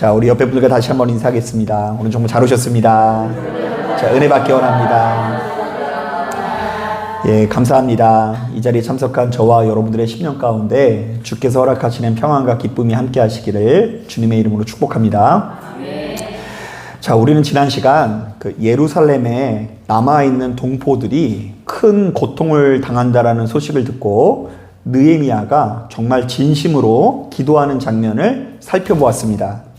자, 우리 옆에 분들과 다시 한번 인사하겠습니다. 오늘 정말 잘 오셨습니다. 자, 은혜 받기 원합니다. 예, 감사합니다. 이 자리에 참석한 저와 여러분들의 10년 가운데 주께서 허락하시는 평안과 기쁨이 함께 하시기를 주님의 이름으로 축복합니다. 자, 우리는 지난 시간 예루살렘에 남아있는 동포들이 큰 고통을 당한다라는 소식을 듣고 느헤미야가 정말 진심으로 기도하는 장면을 살펴보았습니다.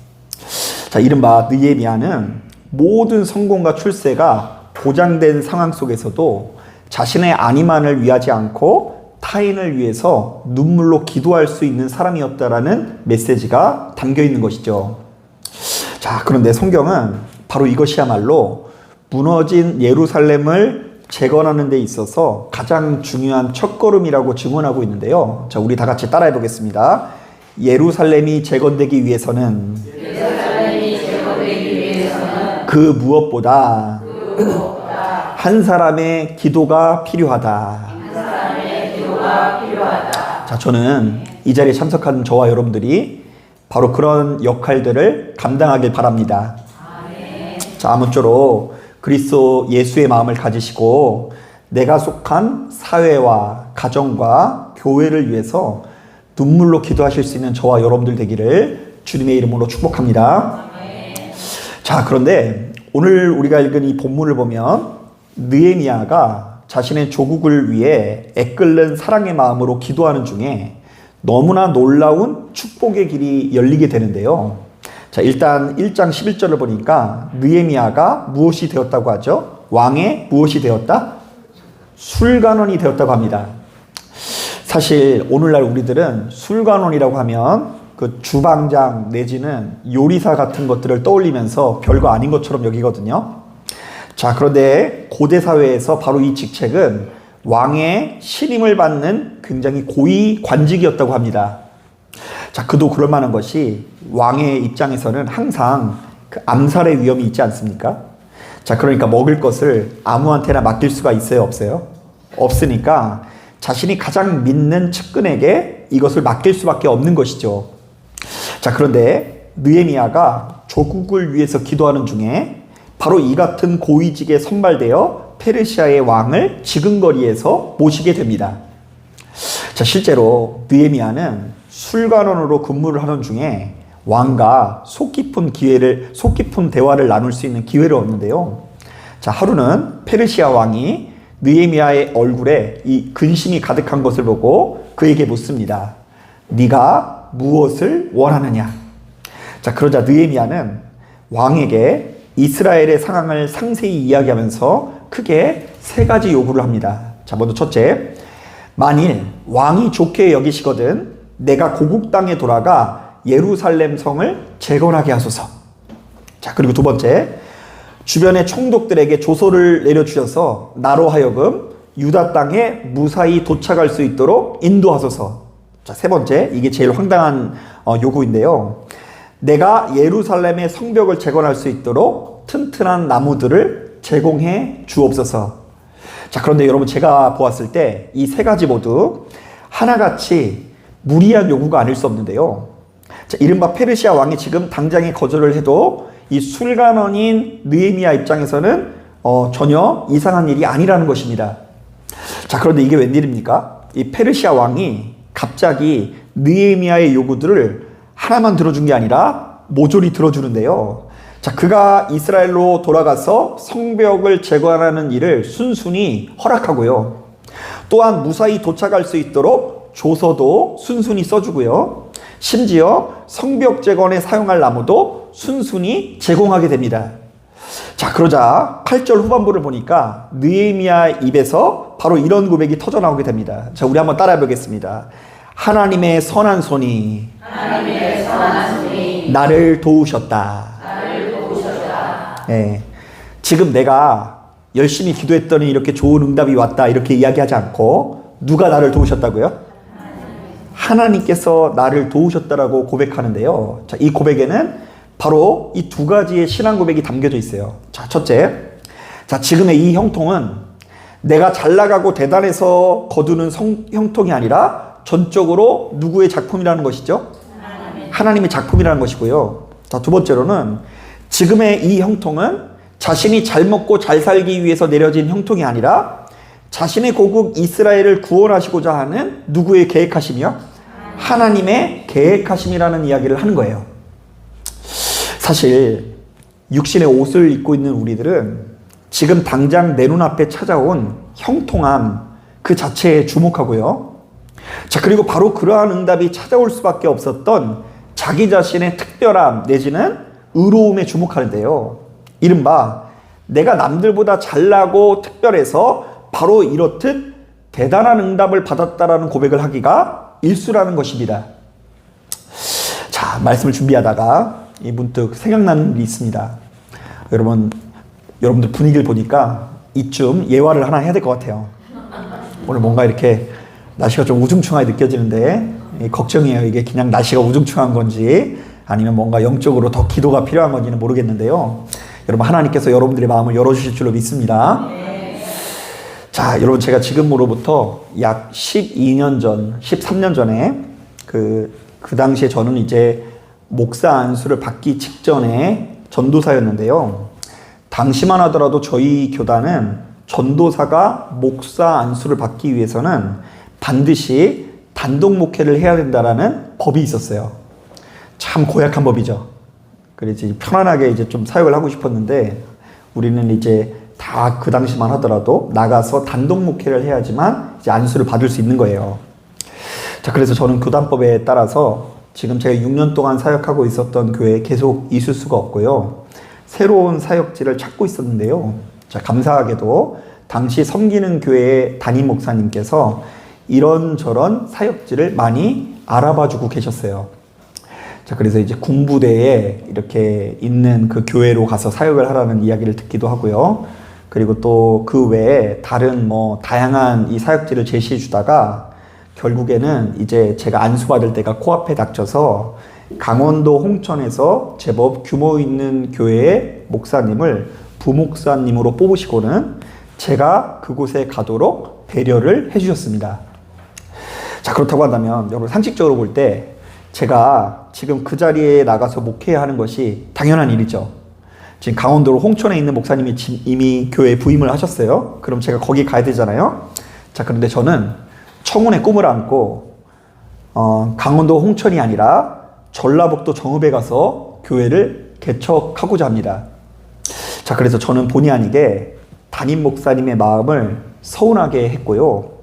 자, 이른바 느헤미야는 모든 성공과 출세가 보장된 상황 속에서도 자신의 안위만을 위하지 않고 타인을 위해서 눈물로 기도할 수 있는 사람이었다라는 메시지가 담겨 있는 것이죠. 자, 그런데 성경은 바로 이것이야말로 무너진 예루살렘을 재건하는 데 있어서 가장 중요한 첫걸음이라고 증언하고 있는데요. 자, 우리 다 같이 따라해 보겠습니다. 예루살렘이 재건되기 위해서는 그 무엇보다 한 사람의 기도가 필요하다. 자, 저는 이 자리에 참석한 저와 여러분들이 바로 그런 역할들을 감당하길 바랍니다. 자, 아무쪼록 그리스도 예수의 마음을 가지시고 내가 속한 사회와 가정과 교회를 위해서 눈물로 기도하실 수 있는 저와 여러분들 되기를 주님의 이름으로 축복합니다. 자, 그런데 오늘 우리가 읽은 이 본문을 보면 느헤미야가 자신의 조국을 위해 애끓는 사랑의 마음으로 기도하는 중에 너무나 놀라운 축복의 길이 열리게 되는데요. 자, 일단 1장 11절을 보니까 느헤미야가 무엇이 되었다고 하죠? 왕의 무엇이 되었다? 술관원이 되었다고 합니다. 사실 오늘날 우리들은 술관원이라고 하면 그 주방장 내지는 요리사 같은 것들을 떠올리면서 별거 아닌 것처럼 여기거든요. 자, 그런데 고대 사회에서 바로 이 직책은 왕의 신임을 받는 굉장히 고위 관직이었다고 합니다. 자, 그도 그럴 만한 것이 왕의 입장에서는 항상 그 암살의 위험이 있지 않습니까? 자, 그러니까 먹을 것을 아무한테나 맡길 수가 있어요, 없어요? 없으니까 자신이 가장 믿는 측근에게 이것을 맡길 수밖에 없는 것이죠. 자, 그런데 느헤미야가 조국을 위해서 기도하는 중에 바로 이 같은 고위직에 선발되어 페르시아의 왕을 지근거리에서 모시게 됩니다. 자, 실제로 느헤미야는 술관원으로 근무를 하는 중에 왕과 속 깊은 대화를 나눌 수 있는 기회를 얻는데요. 자, 하루는 페르시아 왕이 느헤미야의 얼굴에 이 근심이 가득한 것을 보고 그에게 묻습니다. 네가 무엇을 원하느냐? 자, 그러자 느헤미야는 왕에게 이스라엘의 상황을 상세히 이야기하면서 크게 세 가지 요구를 합니다. 자, 먼저 첫째, 만일 왕이 좋게 여기시거든 내가 고국 땅에 돌아가 예루살렘 성을 재건하게 하소서. 자, 그리고 두 번째, 주변의 총독들에게 조서를 내려주셔서 나로 하여금 유다 땅에 무사히 도착할 수 있도록 인도하소서. 자, 세 번째, 이게 제일 황당한 요구인데요. 내가 예루살렘의 성벽을 재건할 수 있도록 튼튼한 나무들을 제공해 주옵소서. 자, 그런데 여러분, 제가 보았을 때 이 세 가지 모두 하나같이 무리한 요구가 아닐 수 없는데요. 자, 이른바 페르시아 왕이 지금 당장에 거절을 해도 이 술관원인 느헤미야 입장에서는 전혀 이상한 일이 아니라는 것입니다. 자, 그런데 이게 웬일입니까? 이 페르시아 왕이 갑자기 느헤미야의 요구들을 하나만 들어준 게 아니라 모조리 들어주는데요. 자, 그가 이스라엘로 돌아가서 성벽을 재건하는 일을 순순히 허락하고요. 또한 무사히 도착할 수 있도록 조서도 순순히 써주고요. 심지어 성벽 재건에 사용할 나무도 순순히 제공하게 됩니다. 자, 그러자 8절 후반부를 보니까 느헤미야 입에서 바로 이런 고백이 터져나오게 됩니다. 자, 우리 한번 따라해 보겠습니다. 하나님의 선한 손이 나를 도우셨다. 네. 지금 내가 열심히 기도했더니 이렇게 좋은 응답이 왔다 이렇게 이야기하지 않고 누가 나를 도우셨다고요? 하나님께서 나를 도우셨다라고 고백하는데요. 자, 이 고백에는 바로 이 두 가지의 신앙 고백이 담겨져 있어요. 자, 첫째, 자, 지금의 이 형통은 내가 잘 나가고 대단해서 거두는 형통이 아니라 전적으로 누구의 작품이라는 것이죠? 하나님의 작품이라는 것이고요. 자, 두 번째로는 지금의 이 형통은 자신이 잘 먹고 잘 살기 위해서 내려진 형통이 아니라 자신의 고국 이스라엘을 구원하시고자 하는 누구의 계획하심이요? 하나님의 계획하심이라는 이야기를 하는 거예요. 사실 육신의 옷을 입고 있는 우리들은 지금 당장 내 눈앞에 찾아온 형통함 그 자체에 주목하고요. 자, 그리고 바로 그러한 응답이 찾아올 수밖에 없었던 자기 자신의 특별함 내지는 의로움에 주목하는데요. 이른바 내가 남들보다 잘나고 특별해서 바로 이렇듯 대단한 응답을 받았다라는 고백을 하기가 일수라는 것입니다. 자, 말씀을 준비하다가 문득 생각나는 일이 있습니다. 여러분들 분위기를 보니까 이쯤 예화를 하나 해야 될 것 같아요. 오늘 뭔가 이렇게 날씨가 좀 우중충하게 느껴지는데 걱정이에요. 이게 그냥 날씨가 우중충한 건지 아니면 뭔가 영적으로 더 기도가 필요한 건지는 모르겠는데요. 여러분, 하나님께서 여러분들의 마음을 열어주실 줄로 믿습니다. 자, 여러분, 제가 지금으로부터 약 12년 전, 13년 전에 그 당시에 저는 이제 목사 안수를 받기 직전에 전도사였는데요. 당시만 하더라도 저희 교단은 전도사가 목사 안수를 받기 위해서는 반드시 단독 목회를 해야 된다라는 법이 있었어요. 참 고약한 법이죠. 그래서 편안하게 이제 좀 사역을 하고 싶었는데 우리는 이제 다 그 당시만 하더라도 나가서 단독 목회를 해야지만 이제 안수를 받을 수 있는 거예요. 자, 그래서 저는 교단법에 따라서 지금 제가 6년 동안 사역하고 있었던 교회에 계속 있을 수가 없고요. 새로운 사역지를 찾고 있었는데요. 자, 감사하게도 당시 섬기는 교회의 담임 목사님께서 이런저런 사역지를 많이 알아봐주고 계셨어요. 자, 그래서 이제 군부대에 이렇게 있는 그 교회로 가서 사역을 하라는 이야기를 듣기도 하고요. 그리고 또 그 외에 다른 다양한 이 사역지를 제시해 주다가 결국에는 이제 제가 안수받을 때가 코앞에 닥쳐서 강원도 홍천에서 제법 규모 있는 교회의 목사님을 부목사님으로 뽑으시고는 제가 그곳에 가도록 배려를 해주셨습니다. 자, 그렇다고 한다면 여러분, 상식적으로 볼 때 제가 지금 그 자리에 나가서 목회해야 하는 것이 당연한 일이죠. 지금 강원도 홍천에 있는 목사님이 이미 교회에 부임을 하셨어요. 그럼 제가 거기 가야 되잖아요. 자, 그런데 저는 청운의 꿈을 안고 강원도 홍천이 아니라 전라북도 정읍에 가서 교회를 개척하고자 합니다. 자, 그래서 저는 본의 아니게 담임 목사님의 마음을 서운하게 했고요.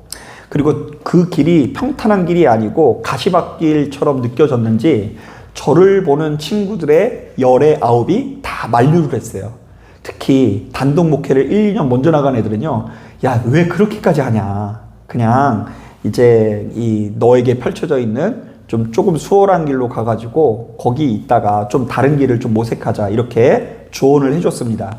그리고 그 길이 평탄한 길이 아니고 가시밭길처럼 느껴졌는지 저를 보는 친구들의 열의 아홉이 다 만류를 했어요. 특히 단독 목회를 1, 2년 먼저 나간 애들은요. 야, 왜 그렇게까지 하냐. 그냥 이제 너에게 펼쳐져 있는 조금 수월한 길로 가가지고 거기 있다가 좀 다른 길을 좀 모색하자. 이렇게 조언을 해줬습니다.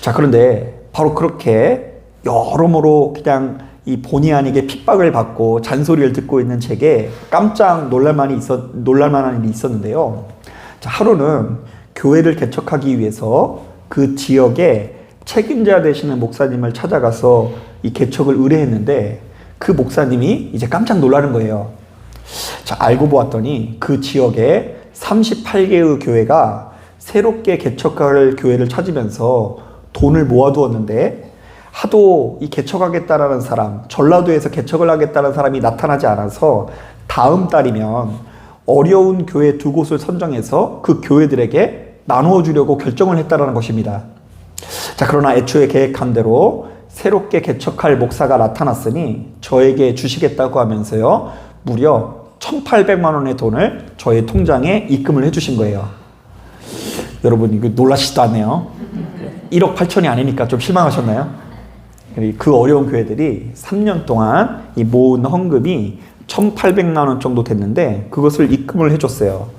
자, 그런데 바로 그렇게 여러모로 그냥 이 본의 아니게 핍박을 받고 잔소리를 듣고 있는 제게 깜짝 놀랄만한 일이 있었는데요. 자, 하루는 교회를 개척하기 위해서 그 지역에 책임자 되시는 목사님을 찾아가서 이 개척을 의뢰했는데 그 목사님이 이제 깜짝 놀라는 거예요. 자, 알고 보았더니 그 지역에 38개의 교회가 새롭게 개척할 교회를 찾으면서 돈을 모아두었는데 하도 이 개척하겠다라는 사람, 전라도에서 개척을 하겠다는 사람이 나타나지 않아서 다음 달이면 어려운 교회 2곳을 선정해서 그 교회들에게 나누어 주려고 결정을 했다라는 것입니다. 자, 그러나 애초에 계획한 대로 새롭게 개척할 목사가 나타났으니 저에게 주시겠다고 하면서요, 무려 1,800만 원의 돈을 저의 통장에 입금을 해주신 거예요. 여러분, 이거 놀라시지도 않네요. 1억 8천이 아니니까 좀 실망하셨나요? 그 어려운 교회들이 3년 동안 이 모은 헌금이 1,800만 원 정도 됐는데 그것을 입금을 해줬어요.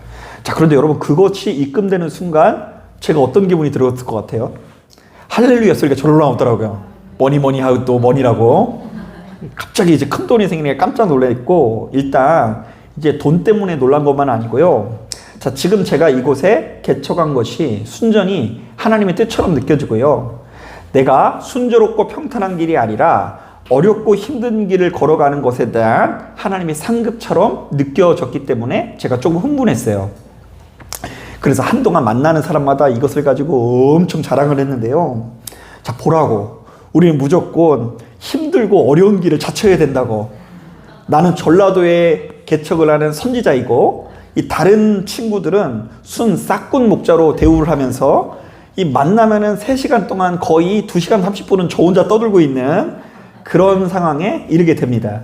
자, 그런데 여러분, 그것이 입금되는 순간 제가 어떤 기분이 들었을 것 같아요? 할렐루야 소리가 절로 나오더라고요. 머니 하고 또 머니라고. 갑자기 이제 큰 돈이 생기니까 깜짝 놀랐고, 일단 이제 돈 때문에 놀란 것만 아니고요. 자, 지금 제가 이곳에 개척한 것이 순전히 하나님의 뜻처럼 느껴지고요. 내가 순조롭고 평탄한 길이 아니라 어렵고 힘든 길을 걸어가는 것에 대한 하나님의 상급처럼 느껴졌기 때문에 제가 조금 흥분했어요. 그래서 한동안 만나는 사람마다 이것을 가지고 엄청 자랑을 했는데요. 자, 보라고. 우리는 무조건 힘들고 어려운 길을 자처해야 된다고. 나는 전라도에 개척을 하는 선지자이고, 이 다른 친구들은 순 싹군 목자로 대우를 하면서 이 만나면은 3시간 동안 거의 2시간 30분은 저 혼자 떠들고 있는 그런 상황에 이르게 됩니다.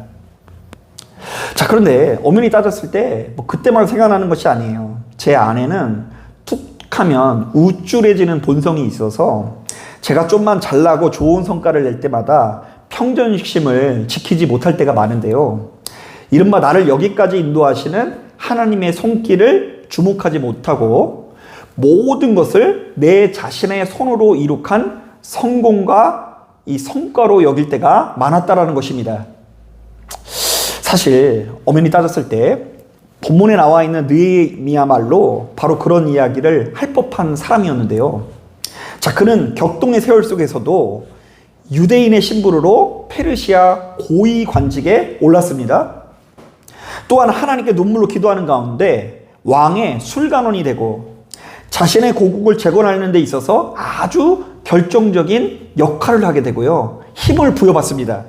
자, 그런데 엄연히 따졌을 때 뭐 그때만 생각나는 것이 아니에요. 제 안에는 툭 하면 우쭐해지는 본성이 있어서 제가 좀만 잘나고 좋은 성과를 낼 때마다 평전심을 지키지 못할 때가 많은데요. 이른바 나를 여기까지 인도하시는 하나님의 손길을 주목하지 못하고 모든 것을 내 자신의 손으로 이룩한 성공과 이 성과로 여길 때가 많았다라는 것입니다. 사실 엄연히 따졌을 때 본문에 나와 있는 느헤미야 말로 바로 그런 이야기를 할 법한 사람이었는데요. 자, 그는 격동의 세월 속에서도 유대인의 신분으로 페르시아 고위 관직에 올랐습니다. 또한 하나님께 눈물로 기도하는 가운데 왕의 술관원이 되고 자신의 고국을 재건하는 데 있어서 아주 결정적인 역할을 하게 되고요. 힘을 부여받습니다.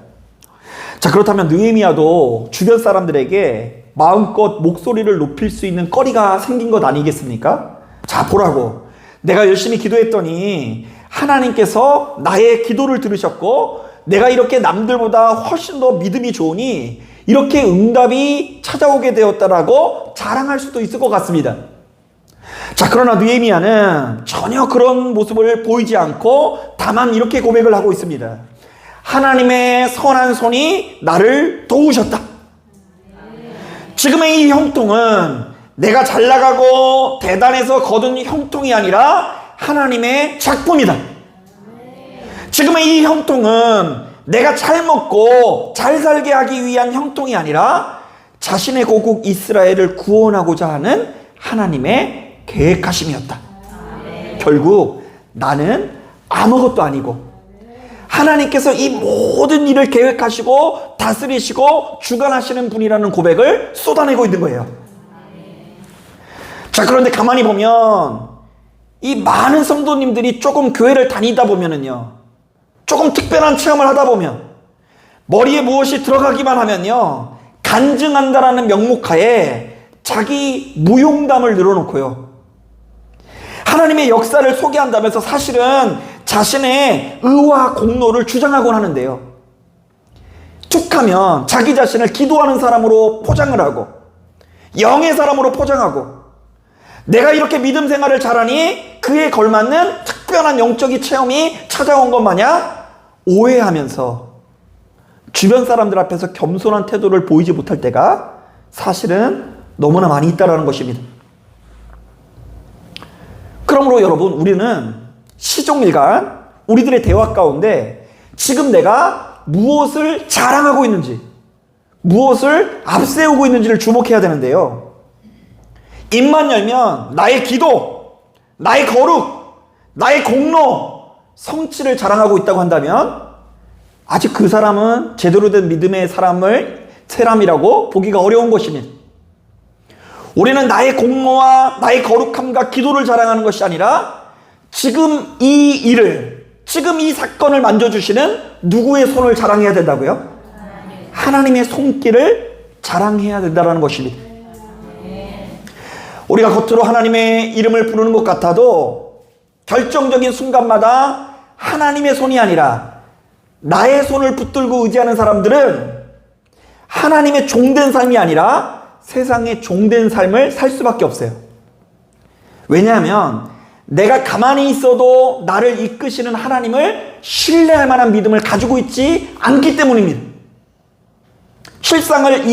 자, 그렇다면 느헤미야도 주변 사람들에게 마음껏 목소리를 높일 수 있는 거리가 생긴 것 아니겠습니까? 자, 보라고. 내가 열심히 기도했더니 하나님께서 나의 기도를 들으셨고 내가 이렇게 남들보다 훨씬 더 믿음이 좋으니 이렇게 응답이 찾아오게 되었다라고 자랑할 수도 있을 것 같습니다. 자, 그러나 느헤미야는 전혀 그런 모습을 보이지 않고 다만 이렇게 고백을 하고 있습니다. 하나님의 선한 손이 나를 도우셨다. 지금의 이 형통은 내가 잘 나가고 대단해서 거둔 형통이 아니라 하나님의 작품이다. 지금의 이 형통은 내가 잘 먹고 잘 살게 하기 위한 형통이 아니라 자신의 고국 이스라엘을 구원하고자 하는 하나님의 계획하심이었다. 결국 나는 아무것도 아니고 하나님께서 이 모든 일을 계획하시고 다스리시고 주관하시는 분이라는 고백을 쏟아내고 있는 거예요. 자, 그런데 가만히 보면 이 많은 성도님들이 조금 교회를 다니다 보면은요, 조금 특별한 체험을 하다 보면 머리에 무엇이 들어가기만 하면요, 간증한다라는 명목하에 자기 무용담을 늘어놓고요, 하나님의 역사를 소개한다면서 사실은 자신의 의와 공로를 주장하곤 하는데요. 툭하면 자기 자신을 기도하는 사람으로 포장을 하고 영의 사람으로 포장하고 내가 이렇게 믿음 생활을 잘하니 그에 걸맞는 특별한 영적인 체험이 찾아온 것 마냥 오해하면서 주변 사람들 앞에서 겸손한 태도를 보이지 못할 때가 사실은 너무나 많이 있다는 것입니다. 그러므로 여러분, 우리는 시종일관 우리들의 대화 가운데 지금 내가 무엇을 자랑하고 있는지, 무엇을 앞세우고 있는지를 주목해야 되는데요. 입만 열면 나의 기도, 나의 거룩, 나의 공로, 성취를 자랑하고 있다고 한다면 아직 그 사람은 제대로 된 믿음의 사람이라고 보기가 어려운 것입니다. 우리는 나의 공로와 나의 거룩함과 기도를 자랑하는 것이 아니라 지금 이 일을, 지금 이 사건을 만져주시는 누구의 손을 자랑해야 된다고요? 하나님의 손길을 자랑해야 된다는 것입니다. 우리가 겉으로 하나님의 이름을 부르는 것 같아도 결정적인 순간마다 하나님의 손이 아니라 나의 손을 붙들고 의지하는 사람들은 하나님의 종된 삶이 아니라 세상의 종된 삶을 살 수밖에 없어요. 왜냐하면 내가 가만히 있어도 나를 이끄시는 하나님을 신뢰할 만한 믿음을 가지고 있지 않기 때문입니다. 실상은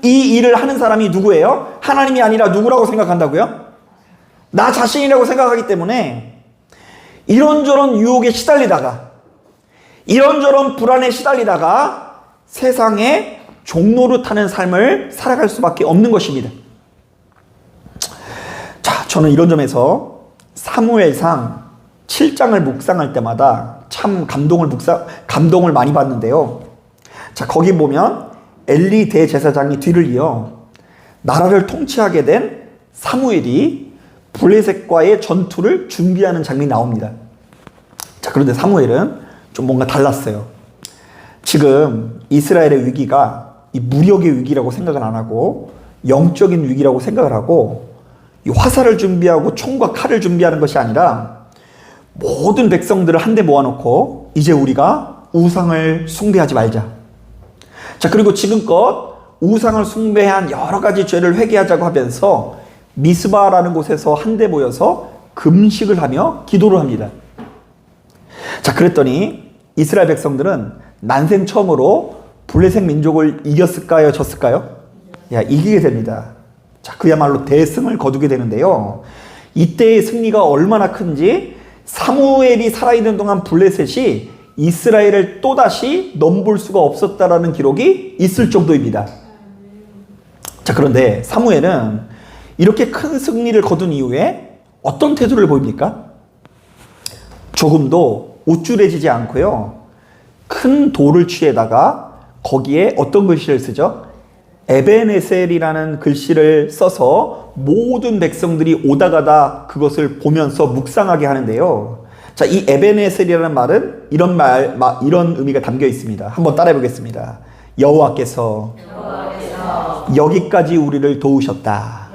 이 일을 하는 사람이 누구예요? 하나님이 아니라 누구라고 생각한다고요? 나 자신이라고 생각하기 때문에 이런저런 유혹에 시달리다가 이런저런 불안에 시달리다가 세상에 종로를 타는 삶을 살아갈 수밖에 없는 것입니다. 자, 저는 이런 점에서 사무엘상 7장을 묵상할 때마다 참 감동을 많이 받는데요. 자, 거기 보면 엘리 대제사장이 뒤를 이어 나라를 통치하게 된 사무엘이 블레셋과의 전투를 준비하는 장면이 나옵니다. 자, 그런데 사무엘은 좀 뭔가 달랐어요. 지금 이스라엘의 위기가 이 무력의 위기라고 생각을 안 하고 영적인 위기라고 생각을 하고 이 화살을 준비하고 총과 칼을 준비하는 것이 아니라 모든 백성들을 한데 모아놓고 이제 우리가 우상을 숭배하지 말자. 자, 그리고 지금껏 우상을 숭배한 여러 가지 죄를 회개하자고 하면서 미스바라는 곳에서 한데 모여서 금식을 하며 기도를 합니다. 자, 그랬더니 이스라엘 백성들은 난생 처음으로 블레셋 민족을 이겼을까요? 졌을까요? 야, 이기게 됩니다. 자, 그야말로 대승을 거두게 되는데요. 이때의 승리가 얼마나 큰지 사무엘이 살아있는 동안 블레셋이 이스라엘을 또다시 넘볼 수가 없었다라는 기록이 있을 정도입니다. 자, 그런데 사무엘은 이렇게 큰 승리를 거둔 이후에 어떤 태도를 보입니까? 조금도 우쭐해지지 않고요. 큰 돌을 취해다가 거기에 어떤 글씨를 쓰죠? 에벤에셀이라는 글씨를 써서 모든 백성들이 오다 가다 그것을 보면서 묵상하게 하는데요. 자, 이 에벤에셀이라는 말은 이런 의미가 담겨 있습니다. 한번 따라해 보겠습니다. 여호와께서 여기까지 우리를 도우셨다.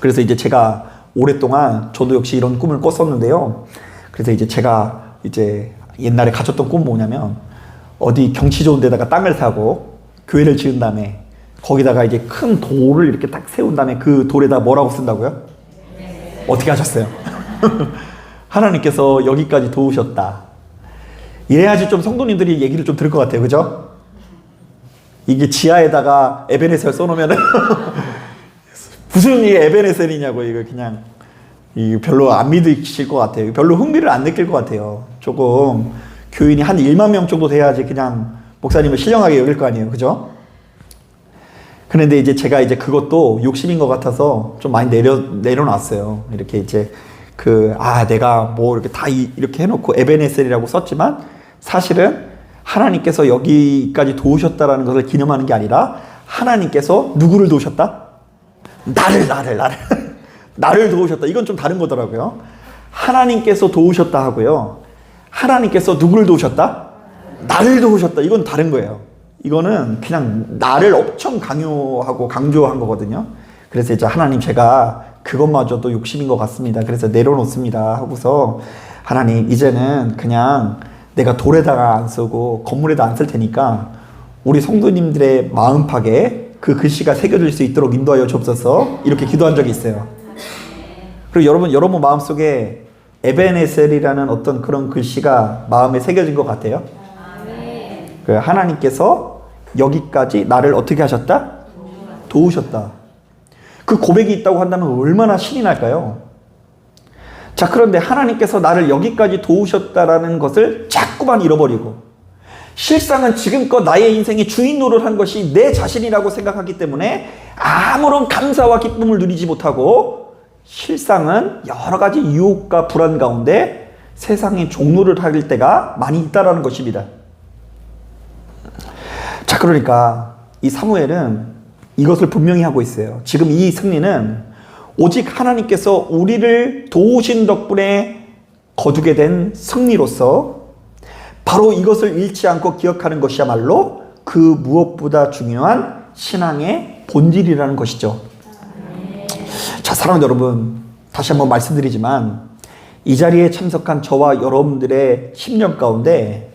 그래서 이제 제가 오랫동안 저도 역시 이런 꿈을 꿨었는데요. 그래서 이제 제가 이제 옛날에 가졌던 꿈은 뭐냐면 어디 경치 좋은 데다가 땅을 사고 교회를 지은 다음에 거기다가 이제 큰 돌을 이렇게 딱 세운 다음에 그 돌에다 뭐라고 쓴다고요? 어떻게 하셨어요? 하나님께서 여기까지 도우셨다. 이래야지 좀 성도님들이 얘기를 좀 들을 것 같아요. 그죠? 이게 지하에다가 에베네셀 써놓으면은 무슨 이게 에베네셀이냐고. 이거 그냥 이거 별로 안 믿으실 것 같아요. 별로 흥미를 안 느낄 것 같아요. 조금 교인이 한 1만 명 정도 돼야지 그냥 목사님을 신령하게 여길 거 아니에요. 그죠? 그런데 이제 제가 이제 그것도 욕심인 것 같아서 좀 많이 내려놨어요. 이렇게 이제 내가 뭐 이렇게 다 이렇게 해놓고 에베네셀이라고 썼지만 사실은 하나님께서 여기까지 도우셨다라는 것을 기념하는 게 아니라 하나님께서 누구를 도우셨다? 나를 도우셨다. 이건 좀 다른 거더라고요. 하나님께서 도우셨다 하고요. 하나님께서 누구를 도우셨다? 나를 도우셨다. 이건 다른 거예요. 이거는 그냥 나를 엄청 강요하고 강조한 거거든요. 그래서 이제 하나님, 제가 그것마저도 욕심인 것 같습니다. 그래서 내려놓습니다 하고서, 하나님 이제는 그냥 내가 돌에다가 안 쓰고 건물에다 안 쓸 테니까 우리 성도님들의 마음팍에 그 글씨가 새겨질 수 있도록 인도하여 주옵소서, 이렇게 기도한 적이 있어요. 그리고 여러분 마음속에 에벤에셀이라는 어떤 그런 글씨가 마음에 새겨진 것 같아요. 하나님께서 여기까지 나를 어떻게 하셨다? 도우셨다. 그 고백이 있다고 한다면 얼마나 신이 날까요? 자, 그런데 하나님께서 나를 여기까지 도우셨다라는 것을 자꾸만 잃어버리고, 실상은 지금껏 나의 인생의 주인 노릇 한 것이 내 자신이라고 생각하기 때문에 아무런 감사와 기쁨을 누리지 못하고, 실상은 여러 가지 유혹과 불안 가운데 세상의 종로를 할 때가 많이 있다라는 것입니다. 자, 그러니까 이 사무엘은 이것을 분명히 하고 있어요. 지금 이 승리는 오직 하나님께서 우리를 도우신 덕분에 거두게 된 승리로서 바로 이것을 잃지 않고 기억하는 것이야말로 그 무엇보다 중요한 신앙의 본질이라는 것이죠. 자, 사랑하는 여러분, 다시 한번 말씀드리지만 이 자리에 참석한 저와 여러분들의 심령 가운데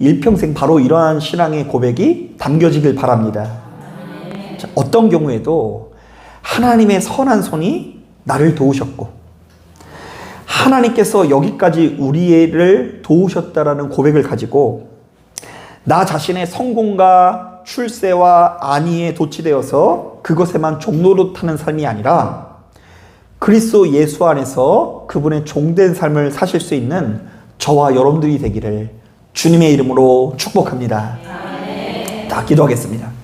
일평생 바로 이러한 신앙의 고백이 담겨지길 바랍니다. 자, 어떤 경우에도 하나님의 선한 손이 나를 도우셨고, 하나님께서 여기까지 우리를 도우셨다라는 고백을 가지고 나 자신의 성공과 출세와 안위에 도취되어서 그것에만 종노릇하는 삶이 아니라 그리스도 예수 안에서 그분의 종된 삶을 사실 수 있는 저와 여러분들이 되기를 주님의 이름으로 축복합니다. 다 기도하겠습니다.